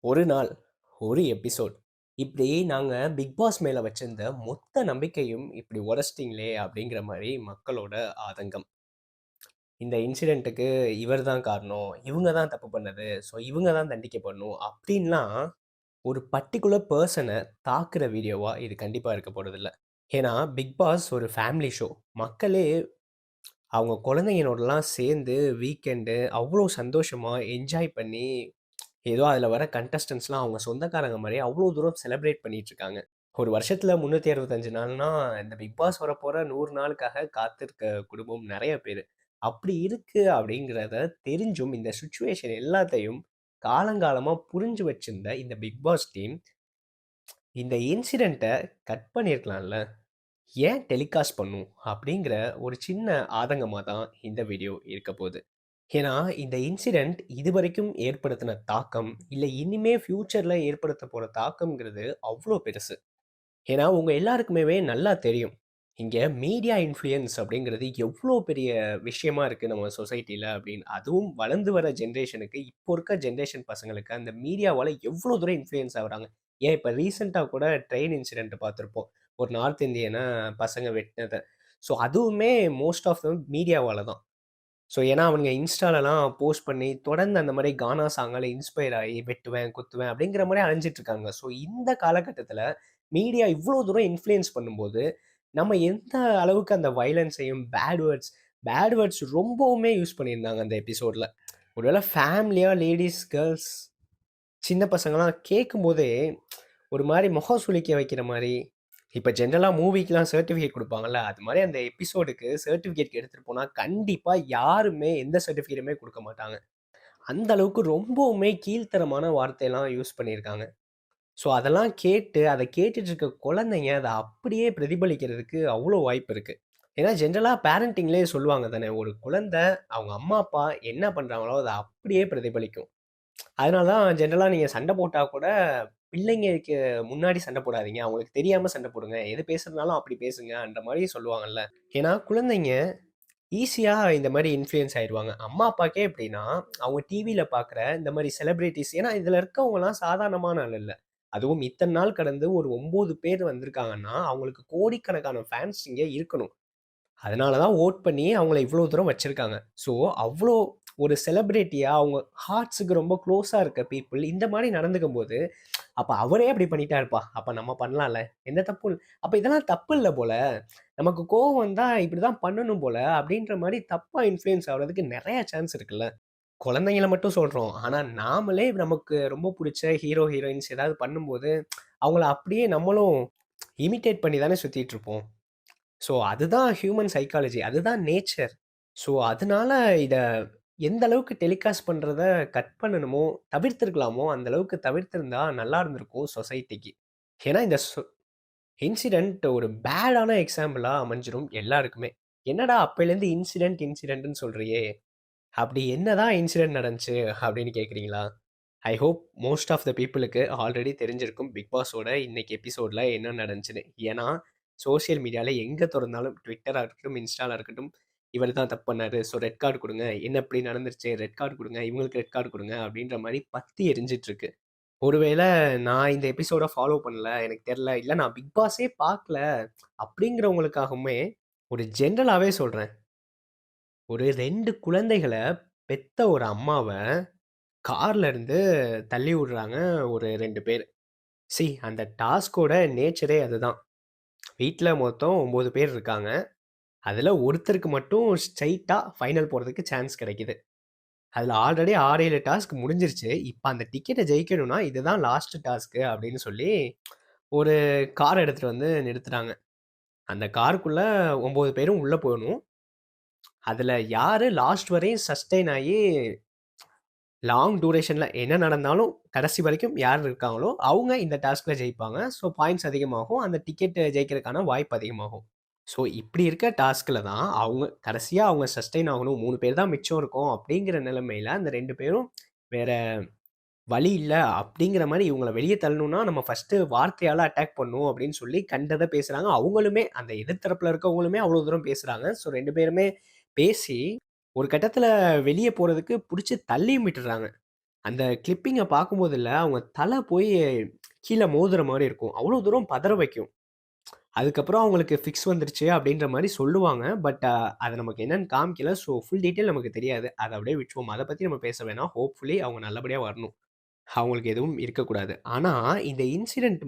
ஒரு நாள், ஒரு எபிசோட். இப்படி நாங்க பிக் பாஸ் மேல வச்சிருந்த மொத்த நம்பிக்கையும் இப்படி உடைச்சிட்டீங்களே! அப்படிங்கிற மாரி மக்களோட ஆதங்கம். இந்த இன்சிடென்ட்‌டுக்கு இவர் தான் காரணம். இவங்க தான் தப்பு பண்ணது. ஸோ இவங்க தான் தண்டிக்கப்படணும். அப்படின்லாம் ஒரு பர்ட்டிகுலர் பெர்சன தாக்குற வீடியோவா இது கண்டிப்பா இருக்க போறதில்ல. ஏன்னா, பிக் பாஸ் ஒரு ஃபேமிலி ஷோ. மக்களே அவங்க குழந்தைங்களோடலாம் சேர்ந்து வீக்கெண்டு அவ்ளோ சந்தோஷமா என்ஜாய் பண்ணி ஏதோ அதில் வர கண்டஸ்டன்ட்ஸ்லாம் அவங்க சொந்தக்காரங்க மாதிரி அவ்வளோ தூரம் செலிப்ரேட் பண்ணிட்டு இருக்காங்க. ஒரு வருஷத்துல 365 நாள்னா இந்த பிக் பாஸ் வரப்போற 100 நாளுக்காக காத்திருக்க குடும்பம் நிறைய பேர். அப்படி இருக்கு அப்படிங்கிறத தெரிஞ்சும் இந்த சுச்சுவேஷன் எல்லாத்தையும் காலங்காலமா புரிஞ்சு வச்சிருந்த இந்த பிக் பாஸ் டீம் இந்த இன்சிடெண்ட்டை கட் பண்ணியிருக்கலாம்ல. ஏன் டெலிகாஸ்ட் பண்ணும் அப்படிங்கிற ஒரு சின்ன ஆதங்கமாக தான் இந்த வீடியோ இருக்க போகுது. ஏன்னா, இந்த இன்சிடென்ட் இதுவரைக்கும் ஏற்படுத்தின தாக்கம், இல்ல இனிமே ஃபியூச்சர்ல ஏற்படுத்த போற தாக்கம்ங்கிறது அவ்ளோ பெருசு. ஏன்னா, உங்க எல்லாருக்குமேவே நல்லா தெரியும். இங்க மீடியா இன்ஃப்ளூயன்ஸ் அப்படிங்கிறது எவ்ளோ பெரிய விஷயமா இருக்கு நம்ம சொசைட்டில அப்படின்னு. அதுவும் வளர்ந்து வர ஜெனரேஷனுக்கு, இப்போ இருக்க ஜெனரேஷன் பசங்களுக்கு அந்த மீடியாவால எவ்ளோ தூரம் இன்ஃப்ளூயன்ஸ் ஆகுறாங்க. ஏன் இப்ப ரீசென்ட்டா கூட ட்ரெயின் இன்சிடென்ட் பார்த்திருப்போம். ஒரு நார்த் இந்தியன பசங்க வெட்டுனத. ஸோ அதுவுமே மோஸ்ட் ஆஃப் தெம் மீடியாவால தான். ஸோ ஏன்னா அவனுங்க இன்ஸ்டாலலாம் போஸ்ட் பண்ணி தொடர்ந்து அந்த மாதிரி கானா சாங்கால இன்ஸ்பயர் ஆகி வெட்டுவேன், குத்துவேன் அப்படிங்கிற மாதிரி அலைஞ்சிட்டு இருக்காங்க. ஸோ இந்த காலகட்டத்தில மீடியா இவ்வளோ தூரம் இன்ஃப்ளூயன்ஸ் பண்ணும்போது, நம்ம எந்த அளவுக்கு அந்த வயலன்ஸையும் பேட் வேர்ட்ஸ் ரொம்பவுமே யூஸ் பண்ணியிருந்தாங்க அந்த எபிசோட்ல. ஒருவேளை ஃபேமிலியா லேடீஸ், கேர்ள்ஸ், சின்ன பசங்கலாம் கேட்கும்போதே ஒரு மாரி முகம் சுளிக்க வைக்கிற மாரி, இப்ப ஜெனரலா மூவிக்குலாம் சர்டிஃபிகேட் குடுப்பாங்கல்ல, அது மாரி அந்த எபிசோடுக்கு சர்டிஃபிகேட் எடுத்துட்டு போனா, கண்டிப்பா யாருமே எந்த சர்டிஃபிகேட்டுமே குடுக்க மாட்டாங்க. அந்த அளவுக்கு ரொம்பவுமே கீழ்த்தரமான வார்த்தையெல்லாம் யூஸ் பண்ணியிருக்காங்க. ஸோ அதெல்லாம் கேட்டு, அத கேட்டுட்டு இருக்க குழந்தைங்க, அத அப்படியே பிரதிபலிக்கிறதுக்கு அவ்ளோ வாய்ப்பு இருக்கு. ஏன்னா ஜெனரலா பேரண்டிங்லயே சொல்லுவாங்க தானே, ஒரு குழந்தை அவங்க அம்மா, அப்பா என்ன பண்றாங்களோ, அத அப்படியே பிரதிபலிக்கும். அதனால தான் ஜெனரலா நீங்க சண்டை போட்டா கூட, பிள்ளைங்களுக்கு முன்னாடி சண்டை போடாதீங்க. அவங்களுக்கு தெரியாம சண்டை போடுங்க. எது பேசுறதுனாலும் அப்படி பேசுங்கன்ற மாரி சொல்லுவாங்கல்ல. ஏன்னா குழந்தைங்க ஈஸியா இந்த மாரி இன்ஃப்ளூயன்ஸ் ஆயிருவாங்க. அம்மா, அப்பாக்கே எப்படின்னா, அவங்க டிவில பார்க்குற இந்த மாரி செலிபிரிட்டீஸ் ஏன்னா இதுல இருக்கவங்கலாம் சாதாரணமான ஆள் இல்ல. அதுவும் இத்தன நாள் கடந்து ஒரு 9 பேர் வந்திருக்காங்கன்னா, அவங்களுக்கு கோடிக்கணக்கான ஃபேன்ஸ் இங்க இருக்கணும். அதனால தான் வோட் பண்ணி அவங்கள இவ்வளோ தூரம் வச்சிருக்காங்க. ஸோ, அவ்வளோ ஒரு செலிபிரிட்டியா அவங்க ஹார்ட்ஸுக்கு ரொம்ப க்ளோஸா இருக்க பீப்பிள் இந்த மாரி நடந்துக்கும்போது, அப்ப அவரே அப்படி பண்ணிட்டாருப்பா! அப்ப நம்ம பண்ணலாம்ல. எந்த தப்பும் அப்ப இதெல்லாம் தப்பு இல்ல போல. நமக்கு கோவம் வந்தா இப்படிதான் பண்ணணும் போல அப்படின்ற மாரி தப்பா இன்ஃப்ளூயன்ஸ் ஆகுறதுக்கு நெறைய சான்ஸ் இருக்குல்ல. குழந்தைங்கள மட்டும் சொல்றோம். ஆனா நாமளே நமக்கு ரொம்ப புடிச்ச ஹீரோ, ஹீரோயின்ஸ் ஏதாவது பண்ணும்போது, அவங்கள அப்படியே நம்மளும் இமிட்டேட் பண்ணி தானே சுத்திட்டு இருப்போம். ஸோ அதுதான் ஹியூமன் சைக்காலஜி. அதுதான் நேச்சர். ஸோ அதனால இத எந்த அளவுக்கு டெலிகாஸ்ட் பண்றத கட் பண்ணணுமோ, தவிர்த்திருக்கலாமோ, அந்த அளவுக்கு தவிர்த்திருந்தா நல்லா இருந்திருக்கும் சொசைட்டிக்கு. ஏன்னா இந்த இன்சிடென்ட் ஒரு பேடான எக்ஸாம்பிளா அமைஞ்சிரும் எல்லாருக்குமே. "என்னடா அப்பைலேருந்து இன்சிடென்ட்ன்னு சொல்றியே! அப்படி என்னதான் இன்சிடென்ட் நடந்துச்சு?" அப்படின்னு கேட்கிறீங்களா? I hope most of the பீப்பிளுக்கு ஆல்ரெடி தெரிஞ்சிருக்கும் பிக் பாஸோட இன்னைக்கு எபிசோட்ல என்ன நடந்துச்சுன்னு. ஏன்னா, சோசியல் மீடியால எங்க தொறந்தாலும் ட்விட்டரா இருக்கட்டும், இன்ஸ்டால இருக்கட்டும், இவர் தான் தப்பு பண்ணாரு. ஸோ ரெட் கார்ட் குடுங்க. என்ன இப்படி நடந்துருச்சு? ரெட் கார்ட் குடுங்க. இவங்களுக்கு ரெட் கார்ட் குடுங்க. அப்படின்ற மாரி பத்தி எரிஞ்சிட்டு இருக்கு. ஒருவேள நான் இந்த எபிசோட ஃபாலோ பண்ணல. எனக்கு தெரியல. இல்ல நான் பிக் பாஸே பார்க்கல. அப்படிங்கிறவங்களுக்காகவுமே ஒரு ஜெனரலாவே சொல்றேன். ஒரு 2 குழந்தைகள பெத்த ஒரு அம்மாவ கார்ல இருந்து தள்ளி விடுறாங்க ஒரு 2 பேர். அந்த டாஸ்க்கோட நேச்சரே அதுதான். வீட்ல மொத்தம் 9 பேர் இருக்காங்க. அதுல ஒருத்தருக்கு மட்டும் ஸ்ட்ரெய்ட்டா ஃபைனல் போறதுக்கு சான்ஸ் கிடைக்குது. அதுல ஆல்ரெடி 6, 7 டாஸ்க் முடிஞ்சிருச்சு. இப்ப அந்த டிக்கெட்ட ஜெயிக்கணும்னா, இதுதான் லாஸ்ட் டாஸ்க்கு அப்படின்னு சொல்லி, ஒரு கார் எடுத்துட்டு வந்து நிறுத்துறாங்க. அந்த காருக்குள்ள 9 பேரும் உள்ள போகணும். அதுல யாரு லாஸ்ட் வரையும் சஸ்டெயின் ஆயி லாங் டூரேஷன்ல என்ன நடந்தாலும், கடைசி வரைக்கும் யார் இருக்காங்களோ, அவங்க இந்த டாஸ்க்ல ஜெயிப்பாங்க. ஸோ பாயிண்ட்ஸ் அதிகமாகும். அந்த டிக்கெட் ஜெயிக்கிறதுக்கான வாய்ப்பு அதிகமாகும். ஸோ இப்படி இருக்க டாஸ்க்ல தான் அவங்க கடைசியா அவங்க சஸ்டெயின் ஆகணும். 3 பேர் தான் மிச்சம் இருக்கோம் அப்படிங்கிற நிலைமையில அந்த 2 பேரும் வேற வழி இல்ல அப்படிங்கிற மாரி இவங்கள வெளிய தள்ளணும்னா, நம்ம ஃபர்ஸ்ட்டு வார்த்தையால அட்டாக் பண்ணணும் அப்படின்னு சொல்லி கண்டத பேசுறாங்க. அவங்களுமே அந்த எதிர் தரப்புல இருக்கவங்களுமே அவ்வளோ தூரம் பேசுறாங்க. ஸோ 2 பேருமே பேசி, ஒரு கட்டத்தில வெளிய போறதுக்கு புடிச்சு தள்ளியும் விட்டுர்றாங்க. அந்த கிளிப்பிங்க பார்க்கும்போதுல்ல, அவங்க தல போய் கீழ மோதுற மாரி இருக்கும். அவ்வளோ தூரம் பதற வைக்கும். அதுக்கப்புறம் அவங்களுக்கு ஃபிக்ஸ் வந்துருச்சு அப்படின்ற மாரி சொல்லுவாங்க. பட் அது நமக்கு என்னன்னு காமிக்கல. ஸோ ஃபுல் டீட்டெயில் நமக்கு தெரியாது. அத அப்படியே விட்டுருவோம். அத பத்தி நம்ம பேச வேணாம். ஹோப்ஃபுல்லி அவங்க நல்லபடியா வரணும். அவங்களுக்கு எதுவும் இருக்கக்கூடாது. ஆனா, இந்த இன்சிடென்ட்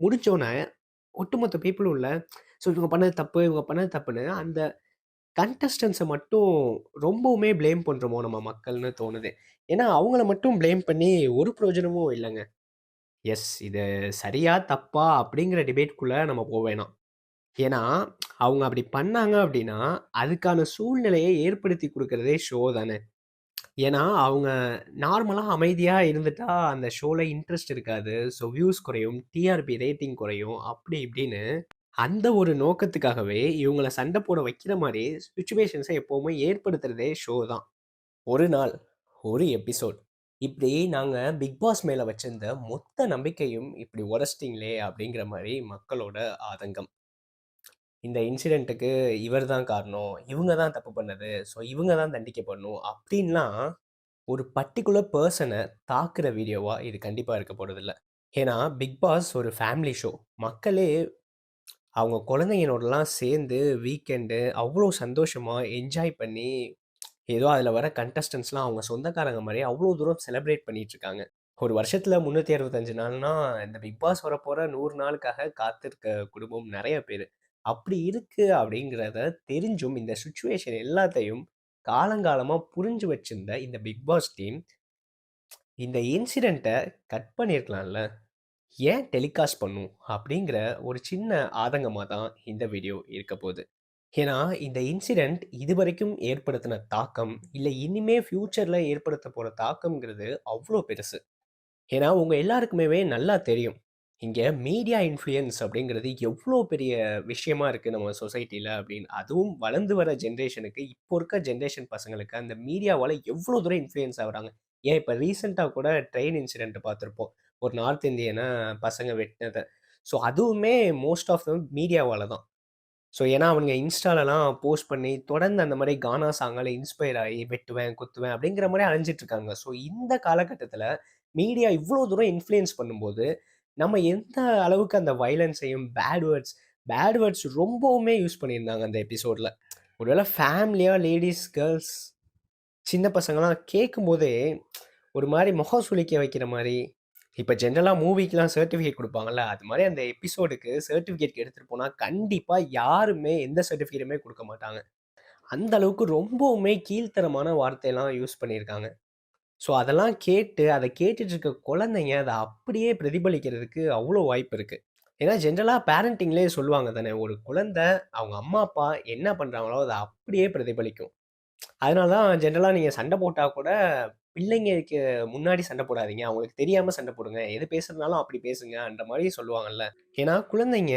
முடிச்சோனே, ஒட்டுமொத்த பீப்பிளும் இல்ல, ஸோ இவங்க பண்ணது தப்பு, இவங்க பண்ணது தப்புன்னு, அந்த கண்டஸ்டன்ட்ஸ மட்டும் ரொம்பவுமே ப்ளேம் பண்றோமோ நம்ம மக்கள்னு தோணுது. ஏன்னா, அவங்கள மட்டும் ப்ளேம் பண்ணி ஒரு பிரயோஜனமும் இல்லங்க. எஸ் இது சரியா? தப்பா? அப்படிங்கிற டிபேட்குள்ள நம்ம வேணாம். ஏன்னா, அவங்க அப்படி பண்ணாங்க அப்படின்னா, அதுக்கான சூழ்நிலைய ஏற்படுத்தி குடுக்கிறதே ஷோ தானே. ஏன்னா, அவங்க நார்மலா அமைதியா இருந்துட்டா, அந்த ஷோல இன்ட்ரெஸ்ட் இருக்காது. ஸோ வியூஸ் குறையும், டிஆர்பி ரேட்டிங் குறையும், அப்படி இப்படின்னு அந்த ஒரு நோக்கத்துக்காகவே இவங்கள சண்டை போட வைக்கிற மாரி சிச்சுவேஷன்ஸ எப்பவுமே ஏற்படுத்துறதே ஷோ தான். ஒரு நாள், ஒரு எபிசோட் இப்படி நாங்க பிக் பாஸ் மேல வச்சிருந்த மொத்த நம்பிக்கையும் இப்படி உடைச்சிட்டீங்களே அப்படிங்கிற மாரி மக்களோட ஆதங்கம். இந்த இன்சிடென்ட்டுக்கு இவர் தான் காரணம். இவங்க தான் தப்பு பண்ணது. ஸோ இவங்க தான் தண்டிக்கப்படணும். அப்படின்லாம் ஒரு பர்ட்டிகுலர் பெர்சன தாக்குற வீடியோவா இது கண்டிப்பா இருக்க போறதில்ல. ஏன்னா, பிக் பாஸ் ஒரு ஃபேமிலி ஷோ. மக்களே அவங்க குழந்தைங்களோடலாம் சேர்ந்து வீக்கெண்டு அவ்வளோ சந்தோஷமா என்ஜாய் பண்ணி, ஏதோ அதில வர கண்டஸ்டன்ட்ஸ்லாம் அவங்க சொந்தக்காரங்க மாரி அவ்வளோ தூரம் செலிப்ரேட் பண்ணிட்டுருக்காங்க. ஒரு வருஷத்துல 365 நாள்னா, இந்த பிக் பாஸ் வரப்போற 100 நாளுக்காக காத்திருக்க குடும்பம் நெறைய பேரு. அப்படி இருக்கு அப்படிங்கிறத தெரிஞ்சும், இந்த சிச்சுவேஷன் எல்லாத்தையும் காலங்காலமா புரிஞ்சு வச்சிருந்த இந்த பிக் பாஸ் டீம், இந்த இன்சிடென்ட்ட கட் பண்ணியிருக்கலாம்ல. ஏன் டெலிகாஸ்ட் பண்ணும்? அப்படிங்கிற ஒரு சின்ன ஆதங்கமா தான் இந்த வீடியோ இருக்க போது. ஏன்னா, இந்த இன்சிடென்ட் இதுவரைக்கும் ஏற்படுத்தின தாக்கம், இல்ல இனிமே ஃபியூச்சர்ல ஏற்படுத்த போற தாக்கம்ங்கிறது அவ்ளோ பெருசு. ஏன்னா, உங்க எல்லாருக்குமேவே நல்லா தெரியும். இங்க மீடியா இன்ஃப்ளூயன்ஸ் அப்படிங்கிறது எவ்ளோ பெரிய விஷயமா இருக்கு நம்ம சொசைட்டில அப்படின்னு. அதுவும் வளர்ந்து வர ஜெனரேஷனுக்கு, இப்போ இருக்க ஜெனரேஷன் பசங்களுக்கு அந்த மீடியாவால எவ்ளோ தூரம் இன்ஃப்ளூயன்ஸ் ஆகுறாங்க. ஏன் இப்ப ரீசென்ட்டா கூட ட்ரெயின் இன்சிடென்ட் பார்த்திருப்போம். ஒரு நார்த் இந்தியன பசங்க வெட்டுனத. ஸோ அதுவுமே மோஸ்ட் ஆஃப் தெம் மீடியாவால தான். ஸோ ஏன்னா அவனுங்க இன்ஸ்டாலலாம் போஸ்ட் பண்ணி தொடர்ந்து அந்த மாரி கானா சாங்கால இன்ஸ்பயர் ஆயி வெட்டுவேன், குத்துவேன் அப்படிங்கிற மாரி அலைஞ்சிட்டு இருக்காங்க. ஸோ இந்த காலகட்டத்தில மீடியா இவ்ளோ தூரம் இன்ஃப்ளூயன்ஸ் பண்ணும்போது, நம்ம எந்த அளவுக்கு அந்த வயலன்ஸையும், பேட் வேர்ட்ஸ் ரொம்பவுமே யூஸ் பண்ணியிருந்தாங்க அந்த எபிசோட்ல. ஒருவேள ஃபேமிலியா லேடீஸ், கேர்ல்ஸ், சின்ன பசங்கலாம் கேட்கும்போதே ஒரு மாரி முகம் சுளிக்க வைக்கிற மாரி, இப்ப ஜெனரலா மூவிக்குலாம் சர்டிஃபிகேட் குடுப்பாங்கல்ல, அது மாரி அந்த எபிசோடுக்கு சர்டிஃபிகேட் எடுத்துட்டு போனா, கண்டிப்பா யாருமே எந்த சர்டிஃபிகேட்டுமே குடுக்க மாட்டாங்க. அந்த அளவுக்கு ரொம்பவுமே கீழ்த்தரமான வார்த்தையெல்லாம் யூஸ் பண்ணியிருக்காங்க. ஸோ அதெல்லாம் கேட்டு, அத கேட்டுட்டு இருக்க குழந்தைங்க அத அப்படியே பிரதிபலிக்கிறதுக்கு அவ்ளோ வாய்ப்பு இருக்கு. ஏன்னா ஜெனரலா பேரண்டிங்லயே சொல்லுவாங்க தானே, ஒரு குழந்தை அவங்க அம்மா, அப்பா என்ன பண்றாங்களோ, அத அப்படியே பிரதிபலிக்கும். அதனால தான் ஜெனரலா நீங்க சண்டை போட்டா கூட, பிள்ளைங்களுக்கு முன்னாடி சண்டை போடாதீங்க. அவங்களுக்கு தெரியாம சண்டை போடுங்க. எது பேசுறதுனாலும் அப்படி பேசுங்கன்ற மாரி சொல்லுவாங்கல்ல. ஏன்னா குழந்தைங்க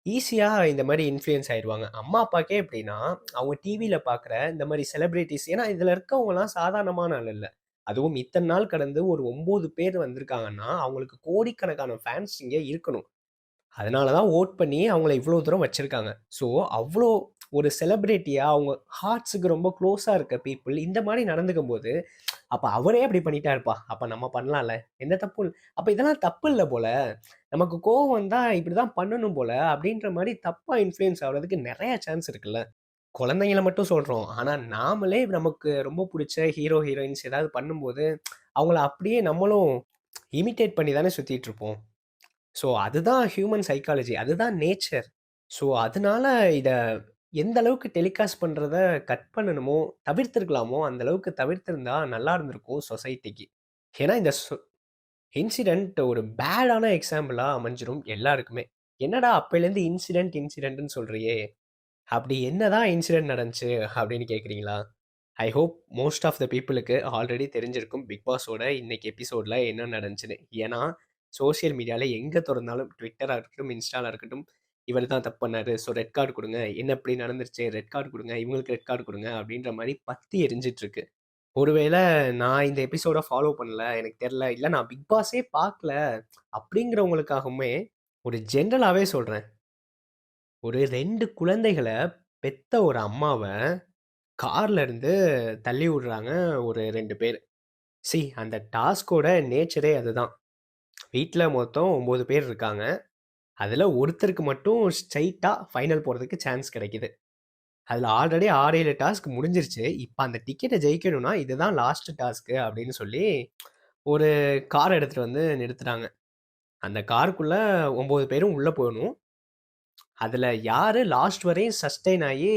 ஈஸியா இந்த மாரி இன்ஃப்ளூயன்ஸ் ஆயிருவாங்க. அம்மா, அப்பாக்கே எப்படின்னா, அவங்க டிவில பார்க்குற இந்த மாரி செலிபிரிட்டீஸ் ஏன்னா இதுல இருக்கவங்கலாம் சாதாரணமான ஆள் இல்ல. அதுவும் இத்தன நாள் கடந்து ஒரு 9 பேர் வந்திருக்காங்கன்னா, அவங்களுக்கு கோடிக்கணக்கான ஃபேன்ஸ் இங்க இருக்கணும். அதனால தான் வோட் பண்ணி அவங்கள இவ்ளோ தூரம் வச்சிருக்காங்க. ஸோ, அவ்ளோ ஒரு செலிபிரிட்டியா அவங்க ஹார்ட்ஸுக்கு ரொம்ப க்ளோஸா இருக்க பீப்பிள் இந்த மாரி நடந்துக்கும்போது, அப்ப அவரே அப்படி பண்ணிட்டாருப்பா! அப்ப நம்ம பண்ணலாம்ல. எந்த தப்பும் அப்ப இதெல்லாம் தப்பு இல்ல போல. நமக்கு கோவம் வந்தா இப்படிதான் பண்ணணும் போல அப்படின்ற மாரி தப்பா இன்ஃப்ளூயன்ஸ் ஆகுறதுக்கு நெறைய சான்ஸ் இருக்குல்ல. குழந்தைங்கள மட்டும் சொல்றோம். ஆனா நாமளே நமக்கு ரொம்ப புடிச்ச ஹீரோ, ஹீரோயின்ஸ் ஏதாவது பண்ணும்போது, அவங்கள அப்படியே நம்மளும் இமிட்டேட் பண்ணி தானே சுத்திட்டு இருப்போம். ஸோ அதுதான் ஹியூமன் சைக்காலஜி. அதுதான் நேச்சர். ஸோ அதனால இத எந்த அளவுக்கு டெலிகாஸ்ட் பண்றத கட் பண்ணணுமோ, தவிர்த்திருக்கலாமோ, அந்த அளவுக்கு தவிர்த்திருந்தா நல்லா இருந்திருக்கும் சொசைட்டிக்கு. ஏன்னா இந்த இன்சிடென்ட் ஒரு பேடான எக்ஸாம்பிளா அமைஞ்சிரும் எல்லாருக்குமே. என்னடா அப்பைலேருந்து இன்சிடென்ட்ன்னு சொல்றியே! அப்படி என்னதான் இன்சிடென்ட் நடந்துச்சு அப்படின்னு கேட்குறீங்களா? I hope most of the பீப்பிளுக்கு ஆல்ரெடி தெரிஞ்சிருக்கும் பிக் பாஸோட இன்னைக்கு எபிசோட்ல என்ன நடந்துச்சுன்னு. ஏன்னா, சோசியல் மீடியால எங்க தொறந்தாலும் ட்விட்டரா இருக்கட்டும், இன்ஸ்டாலா இருக்கட்டும், இவர் தான் தப்பு பண்ணாரு. ஸோ ரெட் கார்ட் குடுங்க. என்ன இப்படி நடந்துருச்சு? ரெட் கார்ட் குடுங்க. இவங்களுக்கு ரெட் கார்ட் குடுங்க. அப்படின்ற மாரி பத்தி எரிஞ்சிட்டு இருக்கு. ஒருவேள நான் இந்த எபிசோட ஃபாலோ பண்ணல. எனக்கு தெரியல. இல்ல நான் பிக் பாஸே பார்க்கல. அப்படிங்கிறவங்களுக்காகவுமே ஒரு ஜென்ரலாவே சொல்றேன். ஒரு 2 குழந்தைகள பெத்த ஒரு அம்மாவ கார்ல இருந்து தள்ளி விடுறாங்க ஒரு 2 பேர். அந்த டாஸ்க்கோட நேச்சரே அதுதான். வீட்ல மொத்தம் 9 பேர் இருக்காங்க. அதுல ஒருத்தருக்கு மட்டும் ஸ்ட்ரெய்ட்டா ஃபைனல் போறதுக்கு சான்ஸ் கிடைக்குது. அதுல ஆல்ரெடி 6, 7 டாஸ்க் முடிஞ்சிருச்சு. இப்ப அந்த டிக்கெட்ட ஜெயிக்கணும்னா, இதுதான் லாஸ்ட் டாஸ்க்கு அப்படின்னு சொல்லி, ஒரு கார் எடுத்துட்டு வந்து நிறுத்துறாங்க. அந்த காருக்குள்ள 9 பேரும் உள்ள போணும். அதுல யாரு லாஸ்ட் வரையும் சஸ்டெயின் ஆயி,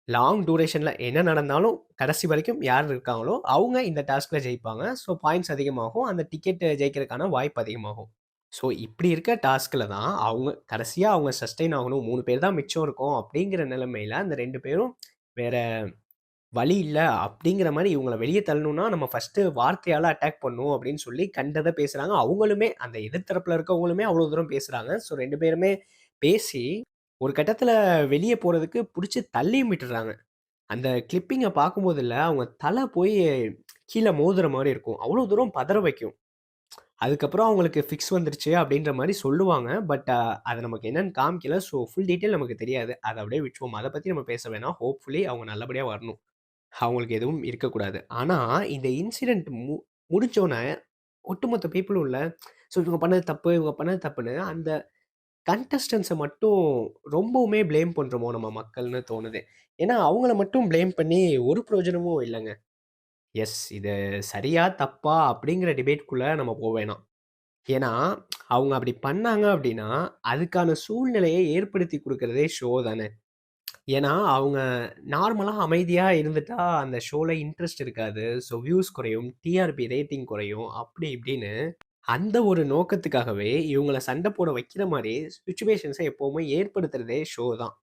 லாங் டூரேஷன்ல என்ன நடந்தாலும், கடைசி வரைக்கும் யார் இருக்காங்களோ, அவங்க இந்த டாஸ்க்ல ஜெயிப்பாங்க. ஸோ பாயிண்ட்ஸ் அதிகமாகும். அந்த டிக்கெட் ஜெயிக்கிறதுக்கான வாய்ப்பு அதிகமாகும். ஸோ இப்படி இருக்க டாஸ்க்ல தான் அவங்க கடைசியா அவங்க சஸ்டெயின் ஆகணும். 3 பேர் தான் மிச்சம் இருக்கோம் அப்படிங்கிற நிலைமையில, அந்த 2 பேரும் வேற வழி இல்ல அப்படிங்கிற மாரி இவங்கள வெளிய தள்ளணும்னா, நம்ம ஃபர்ஸ்ட்டு வார்த்தையால அட்டாக் பண்ணணும் அப்படின்னு சொல்லி கண்டத பேசுறாங்க. அவங்களுமே அந்த எதிர் தரப்புல இருக்கவங்களுமே அவ்வளோ தூரம் பேசுறாங்க. ஸோ 2 பேருமே பேசி, ஒரு கட்டத்துல வெளிய போறதுக்கு புடிச்சு தள்ளியும் விட்டுர்றாங்க. அந்த கிளிப்பிங்க பார்க்கும்போதுல்ல, அவங்க தல போய் கீழ மோதுற மாரி இருக்கும். அவ்வளோ தூரம் பதற வைக்கும். அதுக்கப்புறம் அவங்களுக்கு ஃபிக்ஸ் வந்துருச்சு அப்படின்ற மாரி சொல்லுவாங்க. பட் அது நமக்கு என்னன்னு காமிக்கல. ஸோ ஃபுல் டீட்டெயில் நமக்கு தெரியாது. அத அப்படியே விட்டுருவோம். அத பத்தி நம்ம பேச வேணாம். ஹோப்ஃபுல்லி அவங்க நல்லபடியா வரணும். அவங்களுக்கு எதுவும் இருக்கக்கூடாது. ஆனா, இந்த இன்சிடென்ட் முடிஞ்சோனே, ஒட்டுமொத்த பீப்பிளும் இல்ல, இவங்க பண்ணது தப்பு, இவங்க பண்ணது தப்புன்னு, அந்த கண்டஸ்டன்ட்ஸ மட்டும் ரொம்பவுமே ப்ளேம் பண்றோமோ நம்ம மக்கள்னு தோணுது. ஏன்னா, அவங்கள மட்டும் ப்ளேம் பண்ணி ஒரு பிரயோஜனமும் இல்லங்க. இது சரியா? தப்பா? அப்படிங்கிற டிபேட்குள்ள நம்ம வேணாம். ஏன்னா, அவங்க அப்படி பண்ணாங்க அப்படின்னா, அதுக்கான சூழ்நிலைய ஏற்படுத்தி குடுக்கிறதே ஷோ தானே! ஏன்னா, அவங்க நார்மலா அமைதியா இருந்துட்டா, அந்த ஷோல இன்ட்ரெஸ்ட் இருக்காது. வியூஸ் குறையும், டிஆர்பி ரேட்டிங் குறையும், அப்படி இப்படின்னு. அந்த ஒரு நோக்கத்துக்காகவே இவங்கள சண்ட போட வைக்கிற மாரி சிச்சுவேஷன்ஸ எப்பவுமே ஏற்படுத்துறதே ஷோ தான்.